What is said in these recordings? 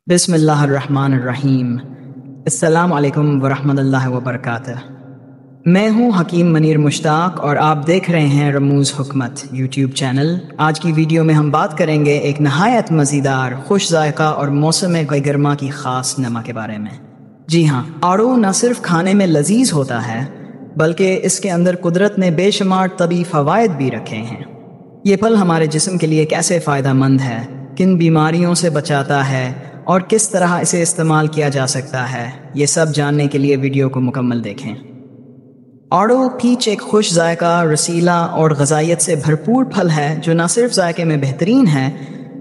بسم اللہ الرحمن الرحیم۔ السلام علیکم ورحمۃ اللہ وبرکاتہ۔ میں ہوں حکیم منیر مشتاق اور آپ دیکھ رہے ہیں رموز حکمت یوٹیوب چینل۔ آج کی ویڈیو میں ہم بات کریں گے ایک نہایت مزیدار، خوش ذائقہ اور موسم گرما کی خاص نمک کے بارے میں۔ جی ہاں، آڑو نہ صرف کھانے میں لذیذ ہوتا ہے بلکہ اس کے اندر قدرت نے بے شمار طبی فوائد بھی رکھے ہیں۔ یہ پھل ہمارے جسم کے لیے کیسے فائدہ مند ہے، کن بیماریوں سے بچاتا ہے اور کس طرح اسے استعمال کیا جا سکتا ہے، یہ سب جاننے کے لیے ویڈیو کو مکمل دیکھیں۔ آڑو پیچ ایک خوش ذائقہ، رسیلا اور غذائیت سے بھرپور پھل ہے جو نہ صرف ذائقے میں بہترین ہے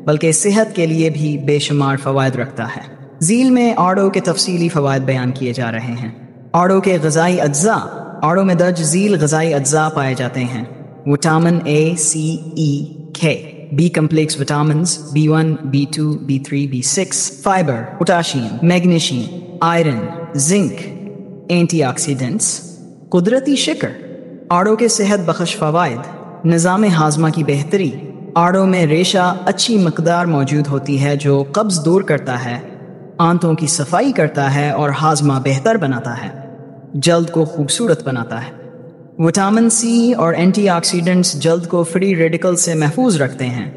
بلکہ صحت کے لیے بھی بے شمار فوائد رکھتا ہے۔ ذیل میں آڑو کے تفصیلی فوائد بیان کیے جا رہے ہیں۔ آڑو کے غذائی اجزاء۔ آڑو میں درج ذیل غذائی اجزاء پائے جاتے ہیں: vitamin A, C, E, K, B complex vitamins B1، B2، B3، B6، fibre, potassium, magnesium, iron, zinc, antioxidants, قدرتی شکر۔ آڑو کے صحت بخش فوائد: نظام ہاضمہ کی بہتری۔ آڑو میں ریشہ اچھی مقدار موجود ہوتی ہے جو قبض دور کرتا ہے، آنتوں کی صفائی کرتا ہے اور ہاضمہ بہتر بناتا ہے، جلد کو خوبصورت بناتا ہے۔ وٹامن سی اور اینٹی آکسیڈنٹس جلد کو فری ریڈیکل سے محفوظ رکھتے ہیں،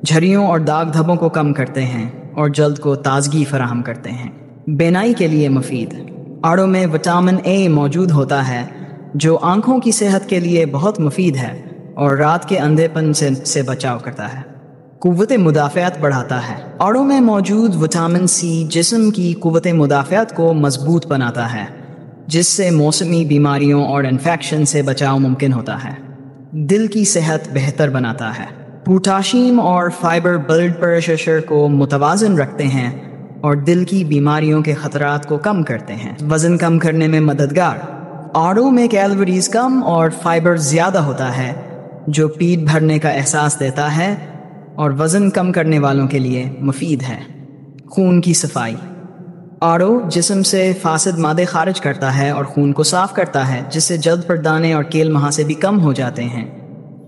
جھریوں اور داغ دھبوں کو کم کرتے ہیں اور جلد کو تازگی فراہم کرتے ہیں۔ بینائی کے لیے مفید۔ آڑو میں وٹامن اے موجود ہوتا ہے جو آنکھوں کی صحت کے لیے بہت مفید ہے اور رات کے اندھے پن سے بچاؤ کرتا ہے۔ قوت مدافعت بڑھاتا ہے۔ آڑو میں موجود وٹامن سی جسم کی قوت مدافعت کو مضبوط بناتا ہے جس سے موسمی بیماریوں اور انفیکشن سے بچاؤ ممکن ہوتا ہے۔ دل کی صحت بہتر بناتا ہے۔ پوٹاشیم اور فائبر بلڈ پریشر کو متوازن رکھتے ہیں اور دل کی بیماریوں کے خطرات کو کم کرتے ہیں۔ وزن کم کرنے میں مددگار۔ آڑو میں کیلوریز کم اور فائبر زیادہ ہوتا ہے جو پیٹ بھرنے کا احساس دیتا ہے اور وزن کم کرنے والوں کے لیے مفید ہے۔ خون کی صفائی۔ آڑو جسم سے فاسد مادے خارج کرتا ہے اور خون کو صاف کرتا ہے جس سے جلد پر دانے اور کیل مہاسے بھی کم ہو جاتے ہیں۔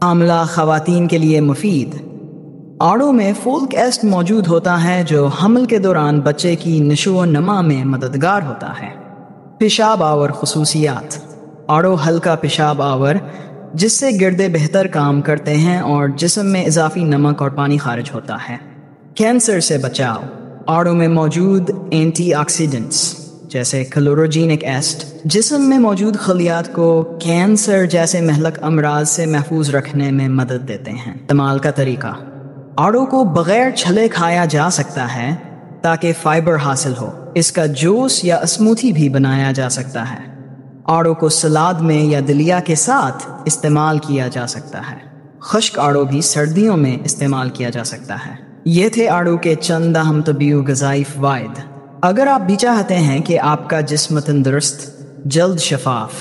حاملہ خواتین کے لیے مفید۔ آڑو میں فولک ایسڈ موجود ہوتا ہے جو حمل کے دوران بچے کی نشو و نما میں مددگار ہوتا ہے۔ پیشاب آور خصوصیات۔ آڑو ہلکا پیشاب آور جس سے گردے بہتر کام کرتے ہیں اور جسم میں اضافی نمک اور پانی خارج ہوتا ہے۔ کینسر سے بچاؤ۔ آڑو میں موجود اینٹی آکسیڈنٹس جیسے کلوروجینک ایسڈ جسم میں موجود خلیات کو کینسر جیسے مہلک امراض سے محفوظ رکھنے میں مدد دیتے ہیں۔ استعمال کا طریقہ: آڑو کو بغیر چھلے کھایا جا سکتا ہے تاکہ فائبر حاصل ہو۔ اس کا جوس یا اسموتھی بھی بنایا جا سکتا ہے۔ آڑو کو سلاد میں یا دلیا کے ساتھ استعمال کیا جا سکتا ہے۔ خشک آڑو بھی سردیوں میں استعمال کیا جا سکتا ہے۔ یہ تھے آڑو کے چند اہم طبی و غذائی فوائد۔ اگر آپ بھی چاہتے ہیں کہ آپ کا جسم تندرست، جلد شفاف،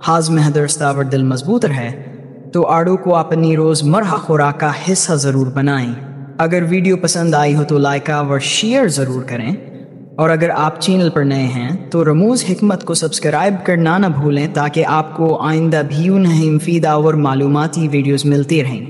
ہاضمہ درستہ اور دل مضبوط رہے تو آڑو کو اپنی روزمرہ خوراک کا حصہ ضرور بنائیں۔ اگر ویڈیو پسند آئی ہو تو لائک اور شیئر ضرور کریں، اور اگر آپ چینل پر نئے ہیں تو رموز حکمت کو سبسکرائب کرنا نہ بھولیں تاکہ آپ کو آئندہ بھی انہیں مفید اور معلوماتی ویڈیوز ملتی رہیں۔